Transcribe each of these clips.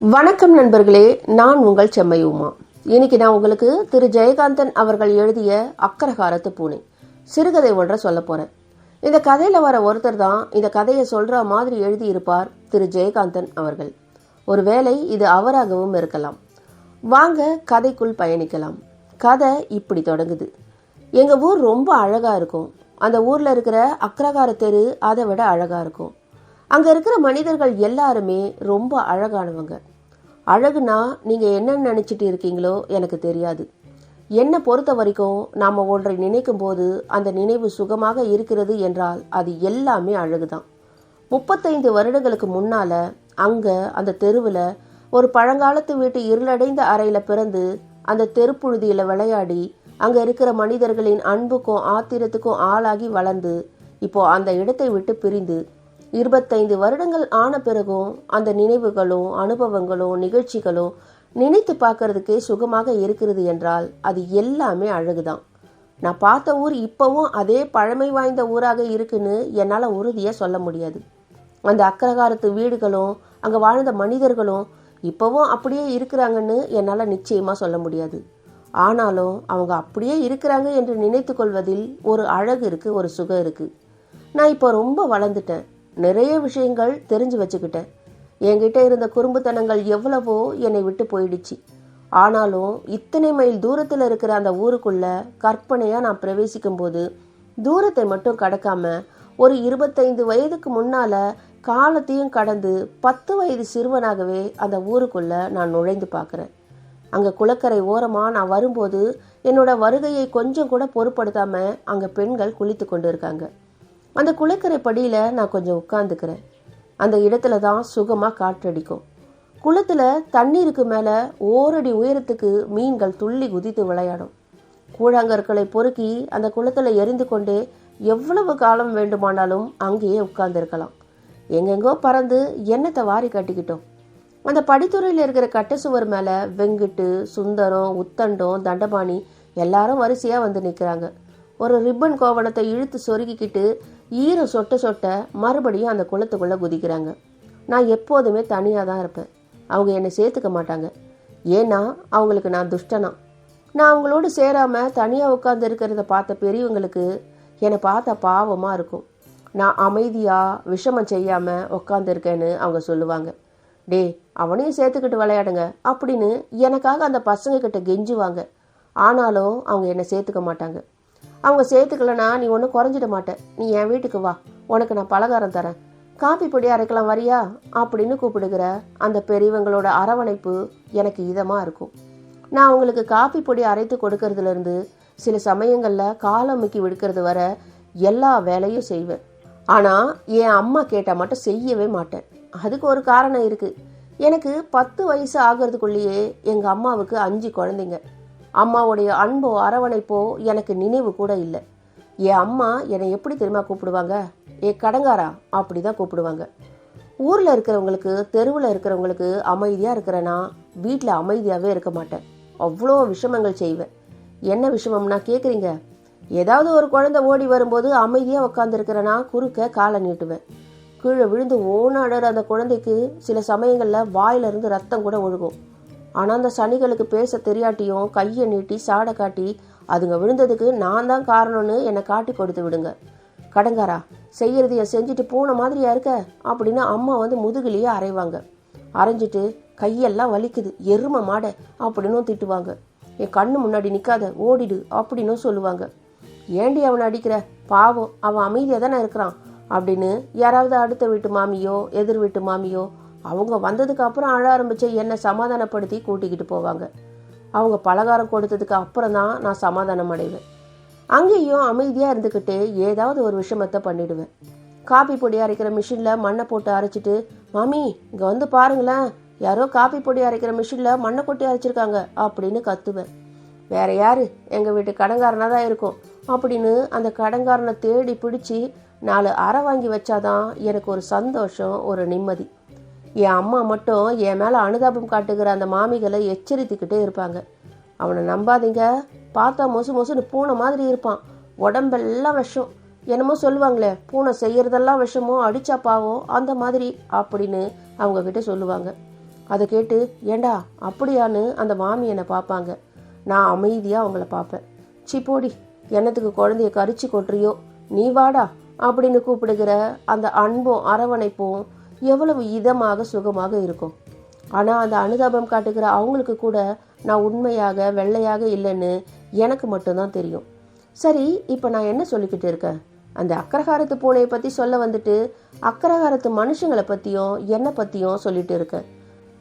வணக்கம் நண்பர்களே, நான் உங்கள் செம்மை உமா. இன்னைக்கு நான் உங்களுக்கு திரு ஜெயகாந்தன் அவர்கள் எழுதிய அக்ரஹாரத்து பூனை சிறுகதை ஒன்றை சொல்ல போறேன். இந்த கதையில வர ஒருத்தர் தான் இந்த கதையை சொல்ற மாதிரி எழுதியிருப்பார் திரு ஜெயகாந்தன் அவர்கள். ஒருவேளை இது அவராகவும் இருக்கலாம். வாங்க கதைக்குள் பயணிக்கலாம். கதை இப்படி தொடங்குது. எங்க ஊர் ரொம்ப அழகா இருக்கும். அந்த ஊர்ல இருக்கிற அக்ரஹார தெரு அதை விட அழகா இருக்கும். அங்க இருக்கிற மனிதர்கள் எல்லாருமே ரொம்ப அழகானவங்க. அழகுனா நீங்க என்ன நினைச்சிட்டு இருக்கீங்களோ எனக்கு தெரியாது. என்னை பொறுத்த வரைக்கும் நாம ஒன்றை நினைக்கும் போது அந்த நினைவு சுகமாக இருக்கிறது என்றால் அது எல்லாமே அழகுதான். 35 வருடங்களுக்கு முன்னால அங்க அந்த தெருவில் ஒரு பழங்காலத்து வீட்டு இருளடைந்த அறையில பிறந்து அந்த தெருப்புழுதியில விளையாடி அங்க இருக்கிற மனிதர்களின் அன்புக்கும் ஆத்திரத்துக்கும் ஆளாகி வளர்ந்து இப்போ அந்த இடத்தை விட்டு பிரிந்து 25 வருடங்கள் ஆன பிறகும் அந்த நினைவுகளும் அனுபவங்களும் நிகழ்ச்சிகளும் நினைத்து பார்க்கறதுக்கே சுகமாக இருக்கிறது என்றால் அது எல்லாமே அழகுதான். நான் பார்த்த ஊர் இப்பவும் அதே பழமை வாய்ந்த ஊராக இருக்குன்னு என்னால் உறுதியாக சொல்ல முடியாது. அந்த அக்ரஹாரத்து வீடுகளும் அங்கே வாழ்ந்த மனிதர்களும் இப்பவும் அப்படியே இருக்கிறாங்கன்னு என்னால் நிச்சயமாக சொல்ல முடியாது. ஆனாலும் அவங்க அப்படியே இருக்கிறாங்க என்று நினைத்து கொள்வதில் ஒரு அழகு இருக்குது, ஒரு சுகம் இருக்குது. நான் இப்போ ரொம்ப வளர்ந்துட்டேன். நிறைய விஷயங்கள் தெரிஞ்சு வச்சுக்கிட்டேன். என்கிட்ட இருந்த குறும்புத்தனங்கள் எவ்வளவோ என்னை விட்டு போயிடுச்சு. ஆனாலும் இத்தனை மைல் தூரத்தில் இருக்கிற அந்த ஊருக்குள்ள கற்பனையாக நான் பிரவேசிக்கும் போது தூரத்தை மட்டும் கடக்காம ஒரு 25 வயதுக்கு முன்னால காலத்தையும் கடந்து 10 வயது சிறுவனாகவே அந்த ஊருக்குள்ள நான் நுழைந்து பார்க்குறேன். அங்கே குளக்கரை ஓரமாக நான் வரும்போது என்னோட வருகையை கொஞ்சம் கூட பொருட்படுத்தாம அங்கே பெண்கள் குளித்து கொண்டு இருக்காங்க. அந்த குளக்கரை படியில் நான் கொஞ்சம் உட்காந்துக்கிறேன். அந்த இடத்துல தான் சுகமாக காற்றடிக்கும். குளத்தில் தண்ணீருக்கு மேலே ஓரடி உயரத்துக்கு மீன்கள் துள்ளி குதித்து விளையாடும். கூழாங்கற்களை பொறுக்கி அந்த குளத்தில் எரிந்து கொண்டே எவ்வளவு காலம் வேண்டுமானாலும் அங்கேயே உட்கார்ந்துருக்கலாம். எங்கெங்கோ பறந்து எண்ணத்தை வாரி கட்டிக்கிட்டோம். அந்த படித்துறையில் இருக்கிற கட்டை சுவர் மேலே வெங்கிட்டு, சுந்தரம், உத்தண்டம், தண்டபாணி எல்லாரும் வரிசையாக வந்து நிற்கிறாங்க. ஒரு ரிப்பன் கோவணத்தை இழுத்து சொருகிக்கிட்டு ஈரம் சொட்ட சொட்ட மறுபடியும் அந்த குளத்துக்குள்ளே குதிக்கிறாங்க. நான் எப்போதுமே தனியாக தான் இருப்பேன். அவங்க என்னை சேர்த்துக்க மாட்டாங்க. ஏன்னா அவங்களுக்கு நான் துஷ்டனா. நான் அவங்களோடு சேராமல் தனியாக உட்கார்ந்து இருக்கிறத பார்த்த பெரியவங்களுக்கு என்னை பார்த்தா பாவமாக இருக்கும். நான் அமைதியாக விஷமம் செய்யாமல் உட்காந்துருக்கேன்னு அவங்க சொல்லுவாங்க. டே, அவனையும் சேர்த்துக்கிட்டு விளையாடுங்க அப்படின்னு எனக்காக அந்த பசங்க கிட்ட கெஞ்சுவாங்க. ஆனாலும் அவங்க என்னை சேர்த்துக்க மாட்டாங்க. அவங்க சேர்த்துக்கலனா நீ ஒன்றும் குறைஞ்சிட மாட்டேன், நீ என் வீட்டுக்கு வா, உனக்கு நான் பலகாரம் தரேன், காப்பி பொடி அரைக்கலாம் வரியா அப்படின்னு கூப்பிடுகிற அந்த பெரியவங்களோட அரவணைப்பு எனக்கு இதமாக இருக்கும். நான் அவங்களுக்கு காப்பி பொடி அரைத்து கொடுக்கறதுலேருந்து சில சமயங்களில் காலம் முக்கி விடுக்கிறது வர எல்லா வேலையும் செய்வேன். ஆனால் என் அம்மா கேட்டால் மட்டும் செய்யவே மாட்டேன். அதுக்கு ஒரு காரணம் இருக்குது. எனக்கு 10 வயசு ஆகிறதுக்குள்ளேயே எங்கள் அம்மாவுக்கு 5 குழந்தைங்க. அம்மாவுடைய அன்போ அரவணைப்போ எனக்கு நினைவு கூட இல்லை. என் அம்மா என்னை எப்படி தெரியுமா கூப்பிடுவாங்க? கடங்காரா அப்படி தான் கூப்பிடுவாங்க. ஊரில் இருக்கிறவங்களுக்கு, தெருவில் இருக்கிறவங்களுக்கு அமைதியாக இருக்கிறேன்னா வீட்டில் அமைதியாகவே இருக்க மாட்டேன். அவ்வளோ விஷமங்கள் செய்வேன். என்ன விஷமம்னா கேட்குறீங்க? ஏதாவது ஒரு குழந்தை ஓடி வரும்போது அமைதியாக உட்காந்துருக்கிறேன்னா குறுக்க காலை நீட்டுவேன். கீழே விழுந்து ஓனாடுற அந்த குழந்தைக்கு சில சமயங்களில் வாயிலிருந்து ரத்தம் கூட ஒழுகும். ஆனால் அந்த சனிகளுக்கு பேச தெரியாட்டியும் கையை நீட்டி சாடை காட்டி அதுங்க விழுந்ததுக்கு நான் தான் காரணம்னு என்னை காட்டி கொடுத்து விடுங்க. கடங்காரா, செய்யறது என் செஞ்சுட்டு போன மாதிரியா இருக்க அப்படின்னு அம்மா வந்து முதுகிலேயே அரைவாங்க. அரைஞ்சிட்டு கையெல்லாம் வலிக்குது, எருமை மாட அப்படின்னு திட்டுவாங்க. என் கண்ணு முன்னாடி நிற்காத, ஓடிடு அப்படின்னு சொல்லுவாங்க. ஏண்டி அவனை அடிக்கிற, பாவம் அவன் அமைதியாக தானே இருக்கிறான் அப்படின்னு யாராவது அடுத்த வீட்டு மாமியோ எதிர் வீட்டு மாமியோ அவங்க வந்ததுக்கு அப்புறம் அழ ஆரம்பிச்சு என்னை சமாதானப்படுத்தி கூட்டிக்கிட்டு போவாங்க. அவங்க பலகாரம் கொடுத்ததுக்கு அப்புறம் தான் நான் சமாதானம் அடைவேன். அங்கேயும் அமைதியாக இருந்துக்கிட்டே ஏதாவது ஒரு விஷமத்தை பண்ணிடுவேன். காப்பி பொடி அரைக்கிற மிஷினில் மண்ணை போட்டு அரைச்சிட்டு, மாமி இங்கே வந்து பாருங்களேன், யாரோ காப்பி பொடி அரைக்கிற மிஷினில் மண்ணை கொட்டி அரைச்சிருக்காங்க அப்படின்னு கத்துவேன். வேற யாரு, எங்கள் வீட்டு கடங்காரனாக தான் இருக்கும் அப்படின்னு அந்த கடங்காரனை தேடி பிடிச்சி 4 அரை வாங்கி வச்சாதான் எனக்கு ஒரு சந்தோஷம், ஒரு நிம்மதி. என் அம்மா மட்டும் என் மேலே அனுதாபம் காட்டுகிற அந்த மாமிகளை எச்சரித்துக்கிட்டே இருப்பாங்க. அவனை நம்பாதீங்க, பார்த்தா மொசு மொசுன்னு பூனை மாதிரி இருப்பான், உடம்பெல்லாம் விஷம், என்னமோ சொல்லுவாங்களே பூனை செய்யறதெல்லாம் விஷமோ அடிச்சா பாவம் அந்த மாதிரி அப்படின்னு அவங்க கிட்ட சொல்லுவாங்க. அதை கேட்டு ஏண்டா அப்படியான்னு அந்த மாமி என்னை பார்ப்பாங்க. நான் அமைதியாக அவங்கள பார்ப்பேன். போடி, என்னத்துக்கு குழந்தைய கரிச்சு கொட்டுறியோ, நீ வாடா அப்படின்னு கூப்பிடுகிற அந்த அன்பும் அரவணைப்பும் எவ்வளவு இதமாக சுகமாக இருக்கும். ஆனால் அந்த அனுதாபம் காட்டுகிற அவங்களுக்கு கூட நான் உண்மையாக வெள்ளையாக இல்லைன்னு எனக்கு மட்டும்தான் தெரியும். சரி, இப்போ நான் என்ன சொல்லிக்கிட்டு இருக்கேன்? அந்த அக்ரஹாரத்து பூனையை பற்றி சொல்ல வந்துட்டு அக்ரஹாரத்து மனுஷங்களை பற்றியும் என்னை பற்றியும் சொல்லிட்டு இருக்கேன்.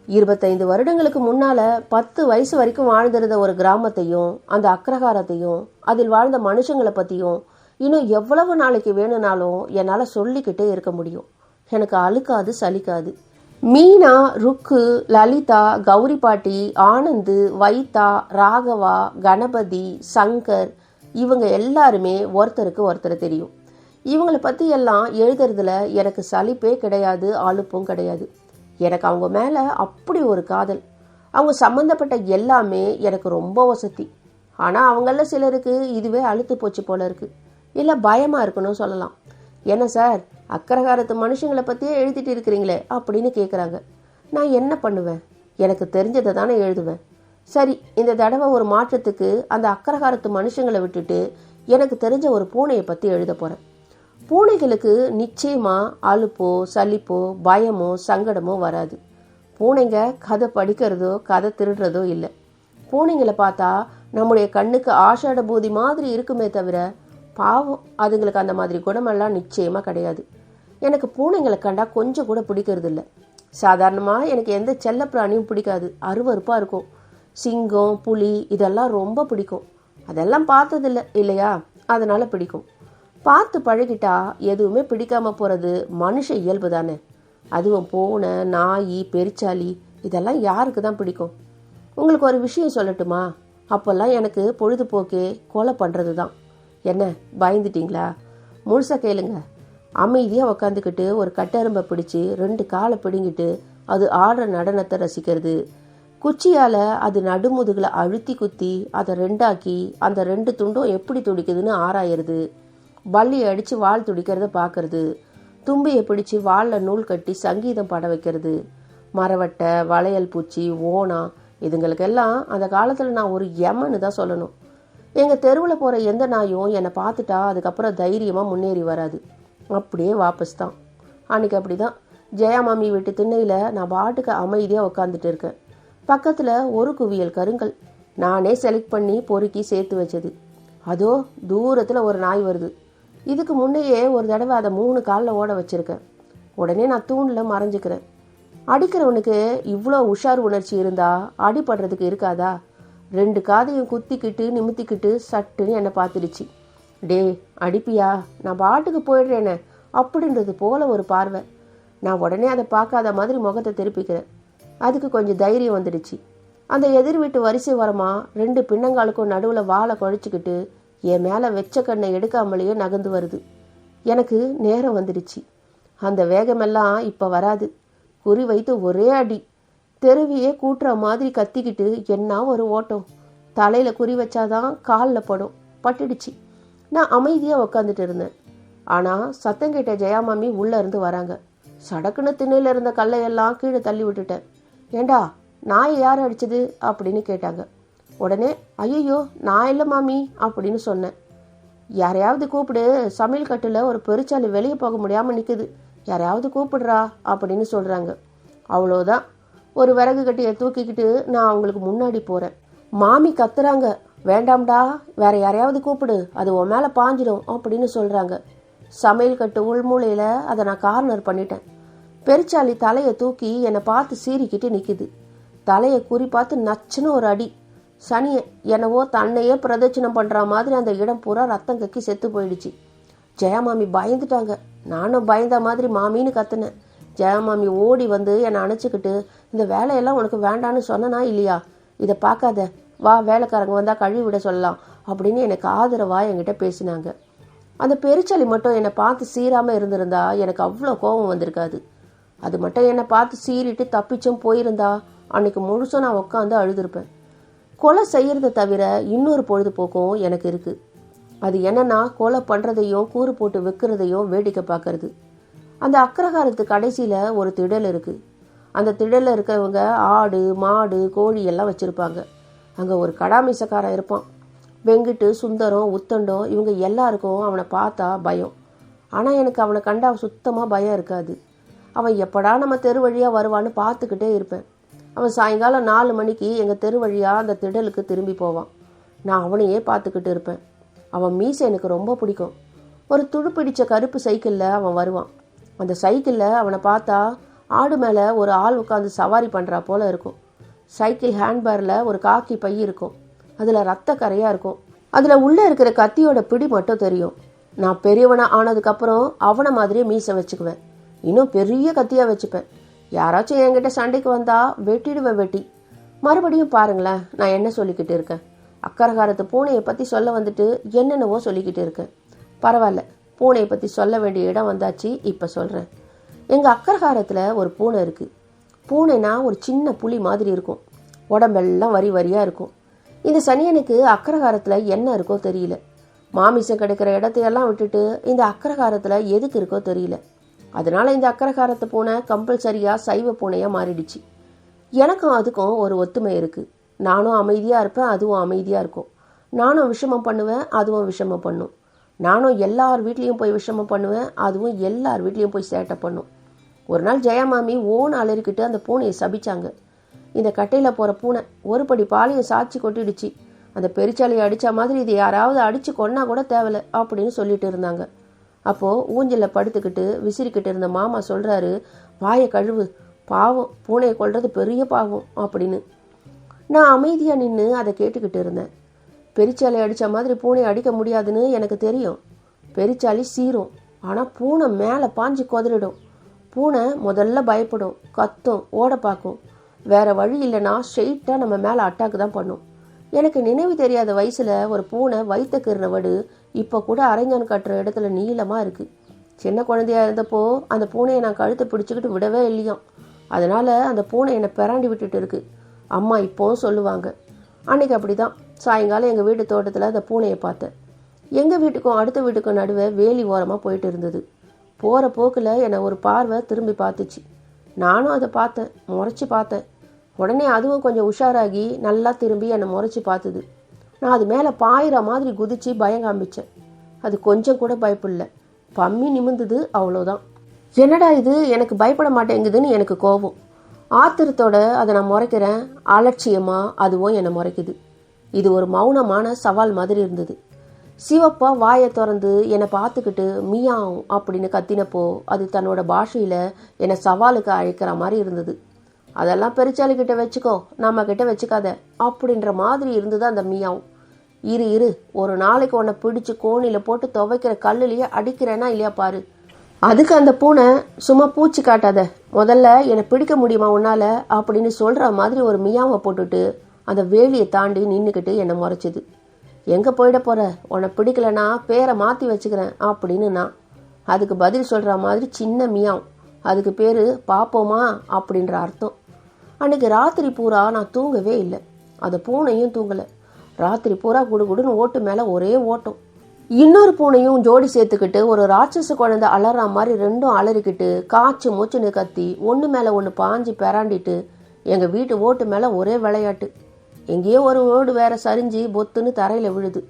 25 வருடங்களுக்கு முன்னால் 10 வயசு வரைக்கும் வாழ்ந்திருந்த ஒரு கிராமத்தையும் அந்த அக்ரஹாரத்தையும் அதில் வாழ்ந்த மனுஷங்களை பற்றியும் இன்னும் எவ்வளவு நாளைக்கு வேணும்னாலும் என்னால் சொல்லிக்கிட்டே இருக்க முடியும். எனக்கு அழுக்காது சலிக்காது. மீனா, ருக்கு, லலிதா, கௌரி பாட்டி, ஆனந்து, வைத்தா, ராகவா, கணபதி, சங்கர் இவங்க எல்லாருமே ஒருத்தருக்கு ஒருத்தர் தெரியும். இவங்களை பற்றி எல்லாம் எழுதுறதுல எனக்கு சலிப்பே கிடையாது, அலுப்பும் கிடையாது. எனக்கு அவங்க மேலே அப்படி ஒரு காதல். அவங்க சம்மந்தப்பட்ட எல்லாமே எனக்கு ரொம்ப வசதி. ஆனால் அவங்கள சிலருக்கு இதுவே அழுத்து போச்சு போல இருக்கு, இல்லை பயமாக இருக்குன்னு சொல்லலாம். என்ன சார், அக்ரஹாரத்து மனுஷங்களை பற்றியே எழுதிட்டு இருக்கிறீங்களே அப்படின்னு கேட்குறாங்க. நான் என்ன பண்ணுவேன்? எனக்கு தெரிஞ்சதை தானே எழுதுவேன். சரி, இந்த தடவை ஒரு மாற்றத்துக்கு அந்த அக்ரஹாரத்து மனுஷங்களை விட்டுட்டு எனக்கு தெரிஞ்ச ஒரு பூனையை பற்றி எழுத போகிறேன். பூனைகளுக்கு நிச்சயமாக அலுப்போ சலிப்போ பயமோ சங்கடமோ வராது. பூனைங்க கதை படிக்கிறதோ கதை திருடுறதோ இல்லை. பூனைங்களை பார்த்தா நம்முடைய கண்ணுக்கு ஆஷாட பூதி மாதிரி இருக்குமே தவிர பாவம் அதுங்களுக்கு அந்த மாதிரி குணமெல்லாம் நிச்சயமாக கிடையாது. எனக்கு பூனைங்களை கண்டா கொஞ்சம் கூட பிடிக்கிறது இல்லை. சாதாரணமாக எனக்கு எந்த செல்ல பிராணியும் பிடிக்காது, அருவருப்பாக இருக்கும். சிங்கம், புலி இதெல்லாம் ரொம்ப பிடிக்கும். அதெல்லாம் பார்த்ததில்லை இல்லையா, அதனால் பிடிக்கும். பார்த்து பழகிட்டா எதுவுமே பிடிக்காம போகிறது மனுஷ இயல்பு தானே. அதுவும் பூனை, நாய், பெருச்சாலி இதெல்லாம் யாருக்கு தான் பிடிக்கும்? உங்களுக்கு ஒரு விஷயம் சொல்லட்டுமா? அப்போல்லாம் எனக்கு பொழுதுபோக்கே கொலை பண்ணுறது தான். என்ன பயந்துட்டீங்களா? முழுசாக கேளுங்க. அமைதியாக உக்காந்துக்கிட்டு ஒரு கட்டெரும்பை பிடிச்சி 2 காலை பிடுங்கிட்டு அது ஆடுற நடனத்தை ரசிக்கிறது. குச்சியால் அது நடுமுதுகில் அழுத்தி குத்தி அதை 2ஆக்கி அந்த 2 துண்டும் எப்படி துடிக்குதுன்னு ஆராயிறது. பள்ளி அடித்து வால் துடிக்கிறத பார்க்கறது. தும்பியை பிடிச்சி வாலில் நூல் கட்டி சங்கீதம் பாட வைக்கிறது. மரவட்டை, வளையல் பூச்சி, ஓனா இதுங்களுக்கெல்லாம் அந்த காலத்தில் நான் ஒரு யமன்னு தான் சொல்லணும். எங்கள் தெருவில் போகிற எந்த நாயும் என்னை பார்த்துட்டா அதுக்கப்புறம் தைரியமாக முன்னேறி வராது, அப்படியே வாபஸ் தான். அன்றைக்கி அப்படி தான் ஜெயா மாமி வீட்டு திண்ணையில் நான் பாட்டுக்கு அமைதியாக உட்காந்துட்டு இருக்கேன். பக்கத்தில் ஒரு குவியல் கருங்கல் நானே செலக்ட் பண்ணி பொறுக்கி சேர்த்து வச்சது. அதோ தூரத்தில் ஒரு நாய் வருது. இதுக்கு முன்னையே ஒரு தடவை அதை 3 காலில் ஓட வச்சுருக்கேன். உடனே நான் தூணில் மறைஞ்சிக்கிறேன். அடிக்கிறவனுக்கு இவ்வளோ உஷார் உணர்ச்சி இருந்தால் அடிபடுறதுக்கு இருக்காதா? 2 காதையும் குத்திக்கிட்டு நிமித்திக்கிட்டு சட்டுன்னு என்னை பார்த்துடுச்சு. டே அடிப்பியா, நான் பாட்டுக்கு போயிடுறேனே அப்படின்றது போல ஒரு பார்வை. நான் உடனே அதை பார்க்காத மாதிரி முகத்தை திருப்பிக்கிறேன். அதுக்கு கொஞ்சம் தைரியம் வந்துடுச்சு. அந்த எதிர் வீட்டு வரிசை வரமா 2 பின்னங்காலுக்கும் நடுவில் வாழை குழைச்சிக்கிட்டு என் மேலே வெச்ச கண்ணை எடுக்காமலேயே நகர்ந்து வருது. எனக்கு நேரம் வந்துடுச்சு. அந்த வேகமெல்லாம் இப்போ வராது. குறி வைத்து ஒரே அடி. தெருவியே கூட்டுற மாதிரி கத்திக்கிட்டு என்ன ஒரு ஓட்டம். தலையில் குறி வச்சாதான் காலில் படும். பட்டுடுச்சு. நான் அமைதியாக உக்காந்துட்டு இருந்தேன். ஆனால் சத்தம் கேட்ட ஜெயாமாமி உள்ளே இருந்து வராங்க. சடக்குன்னு திண்ணையில் இருந்த கல்லையெல்லாம் கீழே தள்ளி விட்டுட்டேன். ஏண்டா நாயை யார் அடிச்சது அப்படின்னு கேட்டாங்க. உடனே ஐயோ நான் இல்லை மாமி அப்படின்னு சொன்னேன். யாரையாவது கூப்பிடு, சமையல் கட்டில் ஒரு பெருச்சாலி வெளியே போக முடியாமல் நிற்குது, யாரையாவது கூப்பிடுறா அப்படின்னு சொல்கிறாங்க. அவ்வளோதான். ஒரு விறகு கட்டியை தூக்கிக்கிட்டு நான் அவங்களுக்கு முன்னாடி போகிறேன். மாமி கத்துறாங்க, வேண்டாம்டா வேற யாரையாவது கூப்பிடு, அது உன் மேலே பாஞ்சிடும் அப்படின்னு சொல்கிறாங்க. சமையல் கட்டு உள்மூலையில் அதை நான் கார்னர் பண்ணிட்டேன். பெருச்சாலி தலையை தூக்கி என்னை பார்த்து சீறிக்கிட்டு நிற்குது. தலையை குறி பார்த்து நச்சுன்னு ஒரு அடி. சனியை என்னவோ தன்னையே பிரதட்சணம் பண்ணுற மாதிரி அந்த இடம் பூரா ரத்தம் கக்கி செத்து போயிடுச்சு. ஜெயமாமி பயந்துட்டாங்க. நானும் பயந்த மாதிரி மாமின்னு கத்துனேன். ஜெயமாமி ஓடி வந்து என்னை அணைச்சிக்கிட்டு, இந்த வேலையெல்லாம் உனக்கு வேண்டான்னு சொன்னனா இல்லையா, இதை பார்க்காத, வா வேலைக்காரங்க வந்தால் கழுவி விட சொல்லலாம் அப்படின்னு எனக்கு ஆதரவாக என்கிட்ட பேசினாங்க. அந்த பெருச்சாலி மட்டும் என்னை பார்த்து சீராமல் இருந்திருந்தா எனக்கு அவ்வளோ கோபம் வந்திருக்காது. அது மட்டும் என்னை பார்த்து சீறிட்டு தப்பிச்சும் போயிருந்தா அன்னைக்கு முழுசும் நான் உட்காந்து அழுதுருப்பேன். கொலை செய்யறதை தவிர இன்னொரு பொழுதுபோக்கும் எனக்கு இருக்குது. அது என்னன்னா, கொலை பண்ணுறதையும் கூறு போட்டு வைக்கிறதையும் வேடிக்கை பார்க்கறது. அந்த அக்ரஹாரத்து கடைசியில் ஒரு திடல் இருக்குது. அந்த திடலில் இருக்கிறவங்க ஆடு மாடு கோழி எல்லாம் வச்சுருப்பாங்க. அங்கே ஒரு கடாமீசக்காரன் இருப்பான். வெங்கிட்டு, சுந்தரம், உத்தண்டம் இவங்க எல்லாருக்கும் அவனை பார்த்தா பயம். ஆனால் எனக்கு அவனை கண்டா சுத்தமாக பயம் இருக்காது. அவன் எப்படா நம்ம தெரு வழியாக வருவான்னு பார்த்துக்கிட்டே இருப்பேன். அவன் சாயங்காலம் 4 மணிக்கு எங்கள் தெரு வழியாக அந்த திடலுக்கு திரும்பி போவான். நான் அவனையே பார்த்துக்கிட்டு இருப்பேன். அவன் மீசை எனக்கு ரொம்ப பிடிக்கும். ஒரு துடுப்பிடிச்ச கருப்பு சைக்கிளில் அவன் வருவான். அந்த சைக்கிளில் அவனை பார்த்தா ஆடு மேலே ஒரு ஆள் உட்காந்து சவாரி பண்ணுறா போல இருக்கும். சைக்கிள் ஹேண்ட்பேரில் ஒரு காக்கி பை இருக்கும். அதில் ரத்த கரையாக இருக்கும். அதில் உள்ளே இருக்கிற கத்தியோட பிடி மட்டும் தெரியும். நான் பெரியவனாக ஆனதுக்கப்புறம் அவனை மாதிரியே மீசை வச்சுக்குவேன். இன்னும் பெரிய கத்தியாக வச்சுப்பேன். யாராச்சும் என்கிட்ட சண்டைக்கு வந்தா வெட்டிடுவேன் வெட்டி. மறுபடியும் பாருங்களேன், நான் என்ன சொல்லிக்கிட்டு இருக்கேன். அக்கரகாரத்து பூனையை பற்றி சொல்ல வந்துட்டு என்னென்னவோ சொல்லிக்கிட்டு இருக்கேன். பரவாயில்ல, பூனையை பற்றி சொல்ல வேண்டிய இடம் வந்தாச்சு, இப்போ சொல்கிறேன். எங்கள் அக்கரகாரத்தில் ஒரு பூனை இருக்குது. பூனைனா ஒரு சின்ன புலி மாதிரி இருக்கும். உடம்பெல்லாம் வரி வரியாக இருக்கும். இந்த சனியனுக்கு அக்கரகாரத்தில் என்ன இருக்கோ தெரியல. மாமிசம் கிடைக்கிற இடத்தையெல்லாம் விட்டுட்டு இந்த அக்கரகாரத்தில் எதுக்கு இருக்கோ தெரியல. அதனால இந்த அக்கரகாரத்து பூனை கம்பல்சரியாக சைவ பூனையாக மாறிடுச்சு. எனக்கும் அதுக்கும் ஒரு ஒத்துமை இருக்குது. நானும் அமைதியாக இருப்பேன், அதுவும் அமைதியாக இருக்கும். நானும் விஷமம் பண்ணுவேன், அதுவும் விஷமம் பண்ணும். நானும் எல்லார் வீட்லேயும் போய் விஷமம் பண்ணுவேன், அதுவும் எல்லார் வீட்லேயும் போய் சேட்டை பண்ணும். ஒரு நாள் ஜெயமாமி ஓன்னு அலறிக்கிட்டு அந்த பூனையை சபிச்சாங்க. இந்த கட்டையில் போகிற பூனை ஒரு படி பாலையும் சாட்சி கொட்டிடுச்சு. அந்த பெருச்சாலையை அடித்த மாதிரி இது யாராவது அடித்து கொன்னா கூட தேவையில்லை அப்படின்னு சொல்லிட்டு இருந்தாங்க. அப்போது ஊஞ்சலில் படுத்துக்கிட்டு விசிறிக்கிட்டு இருந்த மாமா சொல்கிறாரு, வாயை கழுவு, பாவம், பூனையை கொல்றது பெரிய பாவம் அப்படின்னு. நான் அமைதியாக நின்று அதை கேட்டுக்கிட்டு இருந்தேன். பெருச்சாலை அடித்த மாதிரி பூனையை அடிக்க முடியாதுன்னு எனக்கு தெரியும். பெருச்சாலி சீரும், ஆனால் பூனை மேலே பாஞ்சு கொதறிடும். பூனை முதல்ல பயப்படும், கத்தும், ஓட பார்க்கும். வேற வழி இல்லைன்னா ஸ்ட்ரெயிட்டாக நம்ம மேலே அட்டாக்கு தான் பண்ணும். எனக்கு நினைவு தெரியாத வயசில் ஒரு பூனை வயிற்ற கீறினவடு இப்போ கூட அரைஞ்சான் கட்டுற இடத்துல நீளமாக இருக்குது. சின்ன குழந்தையா இருந்தப்போ அந்த பூனையை நான் கழுத்தை பிடிச்சிக்கிட்டு விடவே இல்லையாம். அதனால் அந்த பூனை என்னை பிராண்டி விட்டுட்டு இருக்கு. அம்மா இப்போவும் சொல்லுவாங்க. அன்றைக்கி அப்படி தான் சாயங்காலம் எங்கள் வீட்டு தோட்டத்தில் அந்த பூனையை பார்த்தேன். எங்கள் வீட்டுக்கும் அடுத்த வீட்டுக்கும் நடுவே வேலி ஓரமாக போயிட்டு இருந்தது. போகிற போக்கில் என்னை ஒரு பார்வை திரும்பி பார்த்துச்சு. நானும் அதை பார்த்தேன், முறைச்சி பார்த்தேன். உடனே அதுவும் கொஞ்சம் உஷாராகி நல்லா திரும்பி என்னை முறைச்சி பார்த்துது. நான் அது மேலே பாயிற மாதிரி குதிச்சு பயம் காமிச்சேன். அது கொஞ்சம் கூட பயப்படல, பம்மி நிமிர்ந்தது, அவ்வளோதான். என்னடா இது, எனக்கு பயப்பட மாட்டேங்குதுன்னு எனக்கு கோபம். ஆத்திரத்தோட அதை நான் முறைக்கிறேன். அலட்சியமாக அதுவும் என்னை முறைக்குது. இது ஒரு மௌனமான சவால் மாதிரி இருந்தது. சிவப்பா வாயை திறந்து என்னை பார்த்துக்கிட்டு மியாவும் அப்படின்னு கத்தினப்போ அது தன்னோட பாஷையில் என்னை சவாலுக்கு அழைக்கிற மாதிரி இருந்தது. அதெல்லாம் பெருச்சாலிக்கிட்ட வச்சுக்கோ, நம்ம கிட்ட வச்சுக்காத அப்படின்ற மாதிரி இருந்தது அந்த மியாவும். இரு ஒரு நாளைக்கு உன்னை பிடிச்சி கோணியில் போட்டு துவைக்கிற கல்லுலேயே அடிக்கிறேன்னா இல்லையா பாரு. அதுக்கு அந்த பூனை சும்மா பூச்சி காட்டாத, முதல்ல என்னை பிடிக்க முடியுமா உன்னால் அப்படின்னு சொல்கிற மாதிரி ஒரு மியாவை போட்டுட்டு அந்த வேலியை தாண்டி நின்றுக்கிட்டு என்னை முறைச்சிது. எங்கே போயிட போகிற, உன்னை பிடிக்கலனா பேரை மாற்றி வச்சுக்கிறேன் அப்படின்னு நான். அதுக்கு பதில் சொல்கிற மாதிரி சின்ன மியாவும். அதுக்கு பேர் பார்ப்போமா அப்படின்ற அர்த்தம். அன்றைக்கி ராத்திரி பூரா நான் தூங்கவே இல்லை. அந்த பூனையும் தூங்கலை. ராத்திரி பூரா குடுகுடுன்னு ஓட்டு மேலே ஒரே ஓட்டம். இன்னொரு பூனையும் ஜோடி சேர்த்துக்கிட்டு ஒரு ராட்சச குழந்தை அலறா மாதிரி ரெண்டும் அலறிக்கிட்டு காய்ச்சி மூச்சுன்னு கத்தி ஒன்று மேலே ஒன்று பாஞ்சு பெராண்டிட்டு எங்கள் வீட்டு ஓட்டு மேலே ஒரே விளையாட்டு. எங்கேயோ ஒரு ஓடு வேற சரிஞ்சு பொத்துன்னு தரையில் விழுது.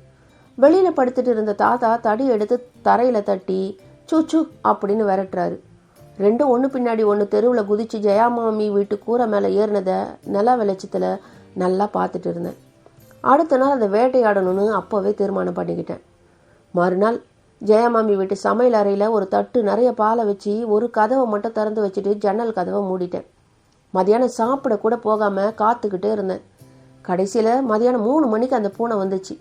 வெளியில் படுத்துட்டு இருந்த தாத்தா தடி எடுத்து தரையில் தட்டி சூச்சு அப்படின்னு விரட்டுறாரு. ரெண்டும் ஒன்று பின்னாடி ஒன்று தெருவில் குதிச்சு ஜெயாமாமி வீட்டு கூரை மேலே ஏறினதை நில வெளிச்சத்தில் நல்லா பார்த்துட்டு இருந்தேன். அடுத்த நாள் அதை வேட்டையாடணும்னு அப்போவே தீர்மானம் பண்ணிக்கிட்டேன். மறுநாள் ஜெயமாமி வீட்டு சமையல் அறையில் ஒரு தட்டு நிறைய பாலை வச்சு ஒரு கதவை மட்டும் திறந்து வச்சுட்டு ஜன்னல் கதவை மூடிட்டேன். மதியானம் சாப்பிட கூட போகாமல் காத்துக்கிட்டே இருந்தேன். கடைசியில் மதியானம் 3 மணிக்கு அந்த பூனை வந்துச்சு.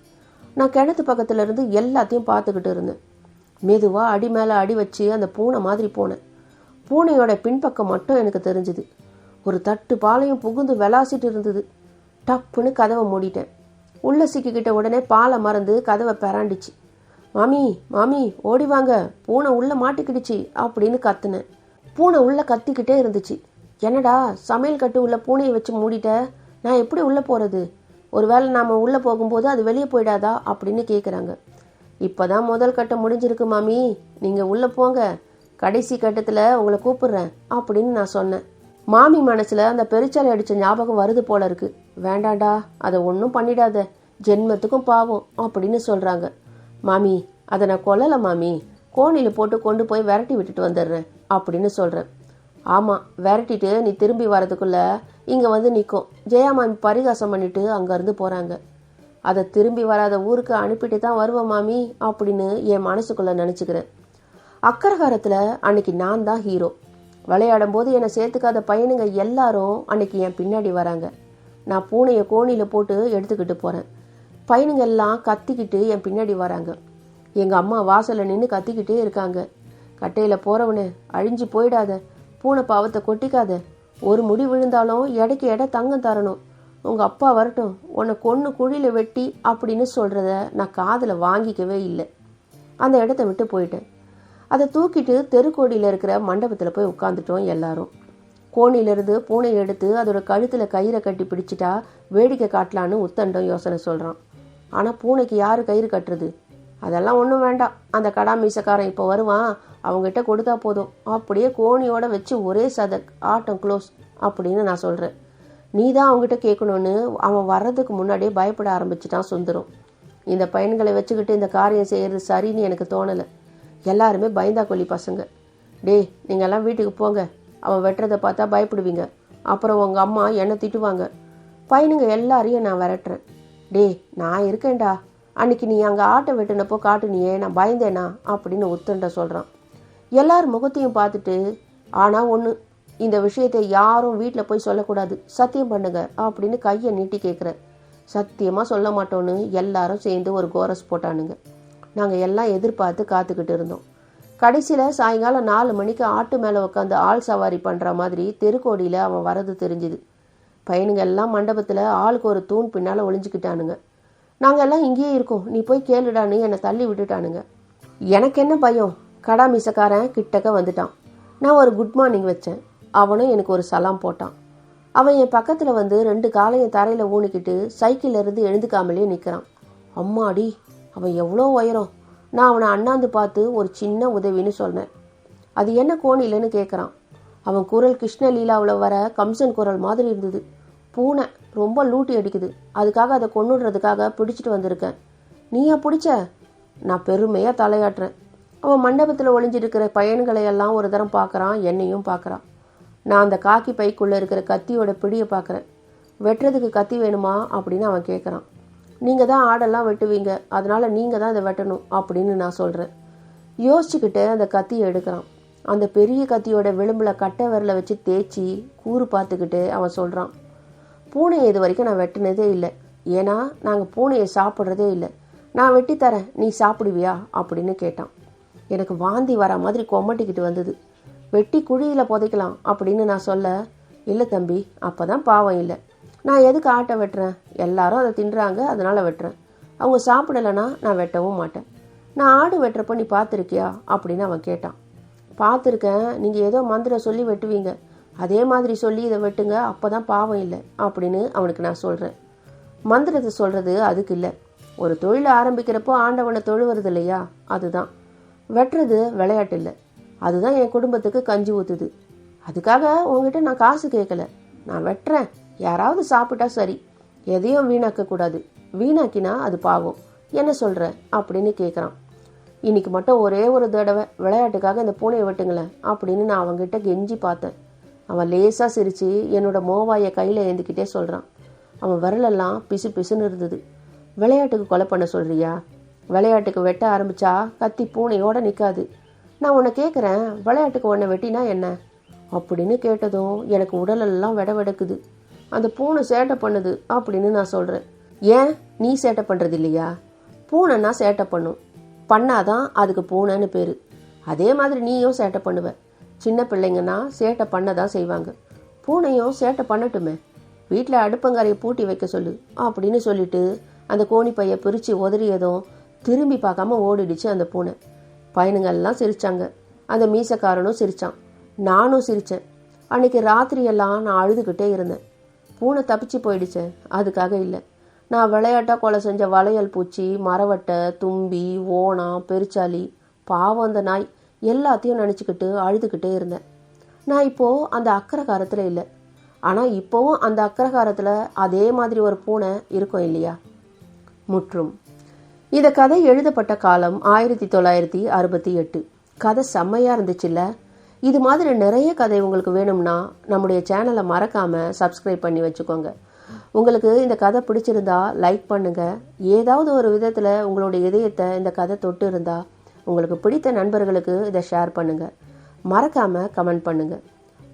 நான் கிணத்து பக்கத்தில் இருந்து எல்லாத்தையும் பார்த்துக்கிட்டு இருந்தேன். மெதுவாக அடி மேலே அடி வச்சு அந்த பூனை மாதிரி போனேன். பூனையோட பின்பக்கம் மட்டும் எனக்கு தெரிஞ்சுது. ஒரு தட்டு பாலையும் புகுந்து விளாசிட்டு இருந்தது. டப்புன்னு கதவை மூடிட்டேன். உள்ளே சிக்கிக்கிட்ட உடனே பாலை மறந்து கதவை பெராண்டிச்சு. மாமி மாமி ஓடி வாங்க, பூனை உள்ளே மாட்டிக்கிடுச்சு அப்படின்னு கத்துனேன். பூனை உள்ளே கத்திக்கிட்டே இருந்துச்சு. என்னடா சமையல் கட்டு உள்ள பூனையை வச்சு மூடிட்ட, நான் எப்படி உள்ளே போகிறது, ஒருவேளை நாம் உள்ளே போகும்போது அது வெளியே போயிடாதா அப்படின்னு கேட்குறாங்க. இப்போ தான் முதல் கட்டம் முடிஞ்சிருக்கு மாமி, நீங்கள் உள்ளே போங்க, கடைசி கட்டத்தில் உங்களை கூப்பிடுறேன் அப்படின்னு நான் சொன்னேன். மாமி மனசில் அந்த பெருச்சாலை அடித்த ஞாபகம் வருது போல இருக்கு. வேண்டாண்டா, அதை ஒன்றும் பண்ணிடாத, ஜென்மத்துக்கும் பாவம் அப்படின்னு சொல்கிறாங்க. மாமி, அதை நான் கொல்லலை மாமி, கோணியில் போட்டு கொண்டு போய் விரட்டி விட்டுட்டு வந்துடுறேன் அப்படின்னு சொல்கிறேன். ஆமாம், விரட்டிட்டு நீ திரும்பி வரதுக்குள்ளே இங்கே வந்து நிற்கும். ஜெயா மாமி பரிகாசம் பண்ணிட்டு அங்கேருந்து போகிறாங்க. அதை திரும்பி வராத ஊருக்கு அனுப்பிட்டு தான் வருவேன் மாமி அப்படின்னு என் மனசுக்குள்ளே நினச்சிக்கிறேன். அக்கரகாரத்தில் அன்னைக்கு நான் தான் ஹீரோ. விளையாடும் போது என்னை சேர்த்துக்காத பையனுங்க எல்லாரும் அன்னைக்கு என் பின்னாடி வராங்க. நான் பூனையை கோணியில் போட்டு எடுத்துக்கிட்டு போகிறேன். பையனுங்க எல்லாம் கத்திக்கிட்டு என் பின்னாடி வராங்க. எங்கள் அம்மா வாசலில் நின்று கத்திக்கிட்டே இருக்காங்க. கட்டையில் போகிறவனு அழிஞ்சு போயிடாத, பூனை பாவத்தை கொட்டிக்காத, ஒரு முடி விழுந்தாலும் எடைக்கு எடை தங்கம் தரணும், உங்கள் அப்பா வரட்டும், உன்னை கொன்று குழியில் வெட்டி அப்படின்னு சொல்கிறத நான் காதில் வாங்கிக்கவே இல்லை. அந்த இடத்த விட்டு போயிட்டேன். அதை தூக்கிட்டு தெருக்கோடியில் இருக்கிற மண்டபத்தில் போய் உட்காந்துட்டோம் எல்லாரும். கோணிலிருந்து பூனையை எடுத்து அதோட கழுத்தில் கயிறை கட்டி பிடிச்சிட்டா வேடிக்கை காட்டலான்னு உத்தண்டம் யோசனை சொல்கிறான். ஆனால் பூனைக்கு யார் கயிறு கட்டுறது? அதெல்லாம் ஒன்றும் வேண்டாம், அந்த கடா மீசக்காரன் இப்போ வருவான், அவங்ககிட்ட கொடுத்தா போதும், அப்படியே கோணியோட வச்சு ஒரே சதக், ஆட்டம் க்ளோஸ் அப்படின்னு நான் சொல்கிறேன். நீ தான் அவங்ககிட்ட கேட்கணுன்னு அவன் வர்றதுக்கு முன்னாடியே பயப்பட ஆரம்பிச்சிட்டான் சுந்தரம். இந்த பையன்களை வச்சுக்கிட்டு இந்த காரியம் செய்கிறது சரின்னு எனக்கு தோணலை. எல்லாருமே பயந்தா கொல்லி பசங்க. டே, நீங்கள்லாம் வீட்டுக்கு போங்க, அவன் வெட்டுறதை பார்த்தா பயப்படுவீங்க, அப்புறம் உங்கள் அம்மா என்னை திட்டுவாங்க. பையனுங்க எல்லாரையும் நான் விரட்டுறேன். டே, நான் இருக்கேன்டா, அன்னைக்கு நீ அங்கே ஆட்டை வெட்டினப்போ காட்டுனியே, நான் பயந்தேனா அப்படின்னு உத்தண்ட சொல்கிறான். எல்லார் முகத்தையும் பார்த்துட்டு, ஆனால் ஒன்று, இந்த விஷயத்தை யாரும் வீட்டில் போய் சொல்லக்கூடாது, சத்தியம் பண்ணுங்க அப்படின்னு கையை நீட்டி கேட்குறேன். சத்தியமாக சொல்ல மாட்டோன்னு எல்லாரும் சேர்ந்து ஒரு கோரஸ் போட்டானுங்க. நாங்கள் எல்லாம் எதிர்பார்த்து காத்துக்கிட்டு இருந்தோம். கடைசியில் சாயங்காலம் 4 மணிக்கு ஆட்டு மேலே உட்காந்து ஆள் சவாரி பண்ணுற மாதிரி தெருக்கோடியில் அவன் வரது தெரிஞ்சுது. பையனுங்க எல்லாம் மண்டபத்தில் ஆளுக்கு ஒரு தூண் பின்னால் ஒளிஞ்சிக்கிட்டானுங்க. நாங்கள் எல்லாம் இங்கேயே இருக்கோம், நீ போய் கேளுடான்னு என்னை தள்ளி விட்டுட்டானுங்க. எனக்கு என்ன பயம், கடா மீசக்காரன் கிட்டக்க வந்துட்டான். நான் ஒரு குட் மார்னிங் வச்சேன், அவனும் எனக்கு ஒரு சலாம் போட்டான். அவன் என் பக்கத்தில் வந்து 2 காலையும் தரையில் ஊனிக்கிட்டு சைக்கிளில் இருந்து எழுந்துக்காமலே நிற்கிறான். அம்மாடி, அவன் எவ்வளோ உயரம். நான் அவனை அண்ணாந்து பார்த்து ஒரு சின்ன உதவின்னு சொன்னேன். அது என்ன கோணிலன்னு கேட்குறான். அவன் குரல் கிருஷ்ணலீலாவில் வர கம்சன் குரல் மாதிரி இருந்தது. பூனை ரொம்ப லூட்டி அடிக்குது, அதுக்காக அதை கொன்னுடுறதுக்காக பிடிச்சிட்டு வந்திருக்கேன். நீயா பிடிச்ச? நான் பெருமையாக தலையாட்டுறேன். அவன் மண்டபத்தில் ஒளிஞ்சிருக்கிற பையன்களை எல்லாம் ஒரு தரம் பார்க்குறான், என்னையும் பார்க்குறான். நான் அந்த காக்கி பைக்குள்ளே இருக்கிற கத்தியோட பிடியை பார்க்குறேன். வெட்டுறதுக்கு கத்தி வேணுமா அப்படின்னு அவன் கேட்குறான். நீங்கள் தான் ஆடெல்லாம் வெட்டுவீங்க, அதனால் நீங்கள் தான் இதை வெட்டணும் அப்படின்னு நான் சொல்கிறேன். யோசிச்சுக்கிட்டு அந்த கத்தியை எடுக்கிறான். அந்த பெரிய கத்தியோட விளிம்பில் கட்டை விரலை வச்சு தேய்ச்சி கூறு பார்த்துக்கிட்டு அவன் சொல்கிறான், பூனையை இது வரைக்கும் நான் வெட்டினதே இல்லை, ஏன்னா நாங்கள் பூனையை சாப்பிட்றதே இல்லை, நான் வெட்டித்தரேன், நீ சாப்பிடுவியா அப்படின்னு கேட்டான். எனக்கு வாந்தி வர மாதிரி கொமட்டிக்கிட்டு வந்தது. வெட்டி குழியில் புதைக்கலாம் அப்படின்னு நான் சொல்ல, இல்லை தம்பி, அப்போ தான் பாவம் இல்லை, நான் எதுக்கு ஆட்டை வெட்டுறேன், எல்லாரும் அதை தின்றாங்க அதனால் வெட்டுறேன், அவங்க சாப்பிடலைன்னா நான் வெட்டவும் மாட்டேன். நான் ஆடு வெட்டுறப்போ நீ பார்த்துருக்கியா அப்படின்னு அவன் கேட்டான். பார்த்துருக்கேன், நீங்கள் ஏதோ மந்திரம் சொல்லி வெட்டுவீங்க, அதே மாதிரி சொல்லி இதை வெட்டுங்க, அப்போ தான் பாவம் இல்லை அப்படின்னு அவனுக்கு நான் சொல்கிறேன். மந்திரத்தை சொல்கிறது அதுக்கு இல்லை, ஒரு தொழிலை ஆரம்பிக்கிறப்போ ஆண்டவனை தொழுவது இல்லையா, அதுதான். வெட்டுறது விளையாட்டு இல்லை, அதுதான் என் குடும்பத்துக்கு கஞ்சி ஊற்றுது. அதுக்காக உங்ககிட்ட நான் காசு கேட்கல, நான் வெட்டுறேன், யாராவது சாப்பிட்டா சரி, எதையும் வீணாக்கக்கூடாது, வீணாக்கினா அது பாவம், என்ன சொல்கிற அப்படின்னு கேட்குறான். இன்னைக்கு மட்டும் ஒரே ஒரு தடவை விளையாட்டுக்காக இந்த பூனையை வெட்டுங்களேன் அப்படின்னு நான் அவங்ககிட்ட கெஞ்சி பார்த்தேன். அவன் லேசாக சிரித்து என்னோட மோவாயை கையில் ஏந்திக்கிட்டே சொல்கிறான். அவன் விரலெல்லாம் பிசு பிசுன்னு இருந்தது. விளையாட்டுக்கு கொலை பண்ண சொல்கிறியா? விளையாட்டுக்கு வெட்ட ஆரம்பித்தா கத்தி பூனையோடு நிற்காது. நான் உன்னை கேட்குறேன், விளையாட்டுக்கு உன்னை வெட்டினா என்ன அப்படின்னு கேட்டதும் எனக்கு உடலெல்லாம் வெடக்குது. அந்த பூனை சேட்டை பண்ணுது அப்படின்னு நான் சொல்கிறேன். ஏன் நீ சேட்டை பண்ணுறது இல்லையா? பூனைன்னா சேட்டை பண்ணும், பண்ணாதான் அதுக்கு பூனைன்னு பேர். அதே மாதிரி நீயும் சேட்டை பண்ணுவ. சின்ன பிள்ளைங்கன்னா சேட்டை பண்ண தான் செய்வாங்க, பூனையும் சேட்டை பண்ணட்டுமே, வீட்டில் அடுப்பங்கரையை பூட்டி வைக்க சொல்லு அப்படின்னு சொல்லிட்டு அந்த கோணிப்பையை பிரித்து உதறியதும் திரும்பி பார்க்காம ஓடிடுச்சு அந்த பூனை. பையனுங்கள்லாம் சிரித்தாங்க, அந்த மீசக்காரனும் சிரித்தான், நானும் சிரித்தேன். அன்றைக்கி ராத்திரியெல்லாம் நான் அழுதுகிட்டே இருந்தேன். பூனை தப்பிச்சு போயிடுச்சேன், அதுக்காக இல்லை. நான் விளையாட்டாக கொலை செஞ்ச வளையல் பூச்சி, மரவட்டை, தும்பி, ஓணம், பெருச்சாலி, பாவம் அந்த நாய் எல்லாத்தையும் நினச்சிக்கிட்டு அழுதுகிட்டே இருந்தேன். நான் இப்போது அந்த அக்ரஹாரத்தில் இல்லை. ஆனால் இப்போவும் அந்த அக்ரஹாரத்தில் அதே மாதிரி ஒரு பூனை இருக்கும் இல்லையா? முற்றும். இந்த கதை எழுதப்பட்ட காலம் 1968. கதை செம்மையாக இருந்துச்சுல்ல? இது மாதிரி நிறைய கதை உங்களுக்கு வேணும்னா நம்முடைய சேனலை மறக்காமல் சப்ஸ்கிரைப் பண்ணி வச்சுக்கோங்க. உங்களுக்கு இந்த கதை பிடிச்சிருந்தா லைக் பண்ணுங்கள். ஏதாவது ஒரு விதத்தில் உங்களுடைய இதயத்தை இந்த கதை தொட்டு இருந்தால் உங்களுக்கு பிடித்த நண்பர்களுக்கு இதை ஷேர் பண்ணுங்கள். மறக்காமல் கமெண்ட் பண்ணுங்கள்.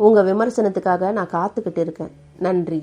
உங்கள் விமர்சனத்துக்காக நான் காத்துக்கிட்டு இருக்கேன். நன்றி.